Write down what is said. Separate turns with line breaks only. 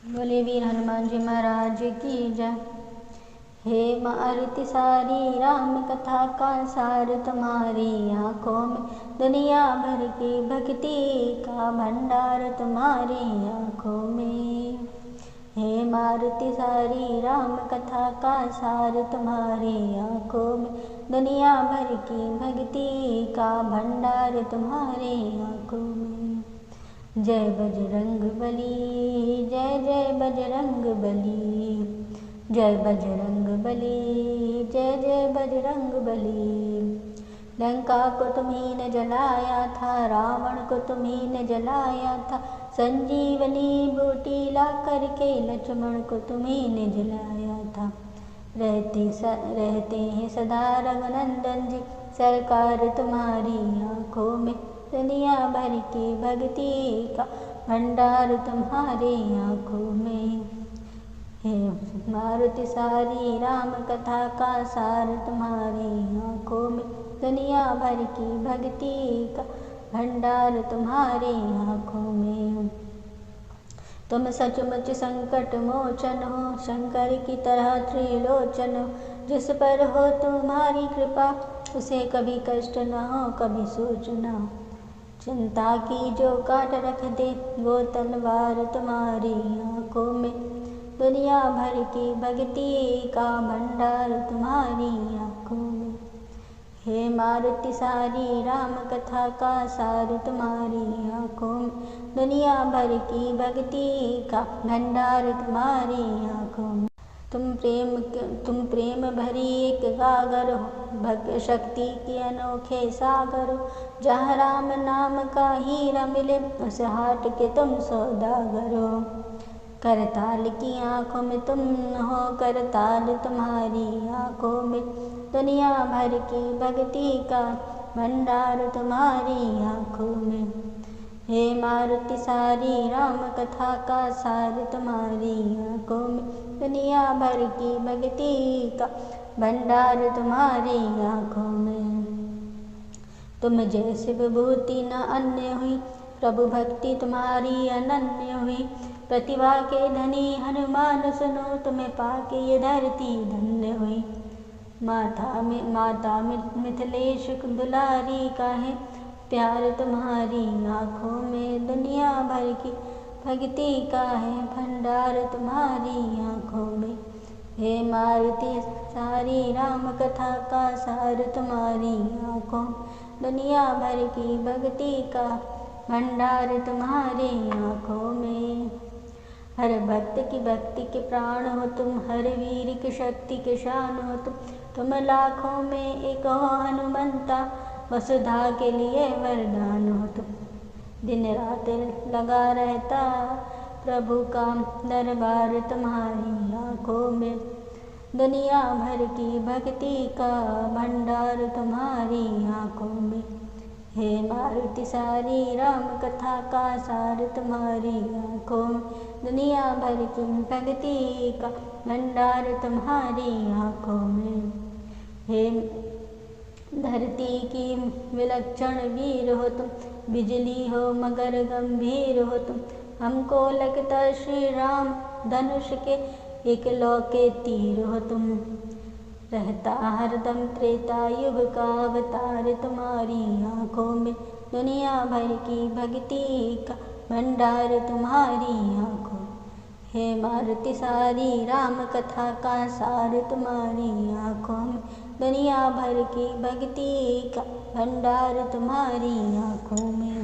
बोले वीर हनुमान जी महाराज की जय। हे मारुति सारी राम कथा का सार तुम्हारी आँखों में, दुनिया भर की भक्ति का भंडार तुम्हारी आँखों में। हे मारुति सारी राम कथा का सार तुम्हारी आँखों में, दुनिया भर की भक्ति का भंडार तुम्हारी आँखों में। जय बजरंग बली, जय जय बजरंग बली, जय बजरंग बली, जय जय बजरंग बली। लंका को तुम्ही ने जलाया था, रावण को तुम्ही ने जलाया था, संजीवनी बूटी ला करके लक्ष्मण को तुम्ही ने जलाया था। रहते हैं सदा रघुनंदन जी, सरकार तुम्हारी आँखों में, दुनिया भर की भक्ति का भंडार तुम्हारी आँखों में। हे मारुति सारी राम कथा का सार तुम्हारी आँखों में, दुनिया भर की भक्ति का भंडार तुम्हारी आँखों में। तुम सचमुच संकट मोचन हो, शंकर की तरह त्रिलोचन हो, जिस पर हो तुम्हारी कृपा उसे कभी कष्ट न हो, कभी सोच न हो। चिंता की जो काट रख दे वो तलवार तुम्हारी आँखों में, दुनिया भर की भक्ति का भंडार तुम्हारी आँखों में। हे मारुति सारी राम कथा का सार तुम्हारी आँखों में, दुनिया भर की भक्ति का भंडार तुम्हारी आँखों में। तुम प्रेम भरी एक गागर हो, भक्त शक्ति के अनोखे सागर हो, जहाँ राम नाम का हीरा मिले उस हाट के तुम सौदागर हो। करताल की आँखों में तुम हो, करताल तुम्हारी आँखों में, दुनिया भर की भक्ति का भंडार तुम्हारी आँखों में। हे मारुति सारी राम कथा का सार तुम्हारी आँखों में, दुनिया भर की भक्ति का भंडार तुम्हारी आँखों में। तुम जैसे विभूति न अन्य हुई, प्रभु भक्ति तुम्हारी अनन्य हुई। प्रतिभा के धनी हनुमान सुनो, तुम्हें पाके ये धरती धन्य हुई। माता मिथिलेश दुलारी का है प्यार तुम्हारी आँखों में, दुनिया भर की भक्ति का है भंडार तुम्हारी आँखों में। हे मारुति सारी राम कथा का सार तुम्हारी आँखों में, दुनिया भर की भक्ति का भंडार तुम्हारी आँखों में। हर भक्त की भक्ति के प्राण हो तुम, हर वीर की शक्ति के शान हो तुम लाखों में एक हो हनुमंता, वसुधा के लिए वरदान हो तुम। दिन रात लगा रहता प्रभु का दरबार तुम्हारी आँखों में, दुनिया भर की भक्ति का भंडार तुम्हारी आँखों में। हे मारुति सारी राम कथा का सार तुम्हारी आँखों में, दुनिया भर की भक्ति का भंडार तुम्हारी आँखों में। हे धरती की विलक्षण वीर हो तुम, बिजली हो मगर गंभीर हो तुम। हमको लगता श्री राम धनुष के एक लौके तीर हो तुम। रहता हरदम त्रेता युग का अवतार तुम्हारी आँखों में, दुनिया भर की भक्ति का भंडार तुम्हारी आँखों। हे मारुति सारी राम कथा का सार तुम्हारी आँखों में, दुनिया भर की भक्ति का भंडार तुम्हारी आँखों में।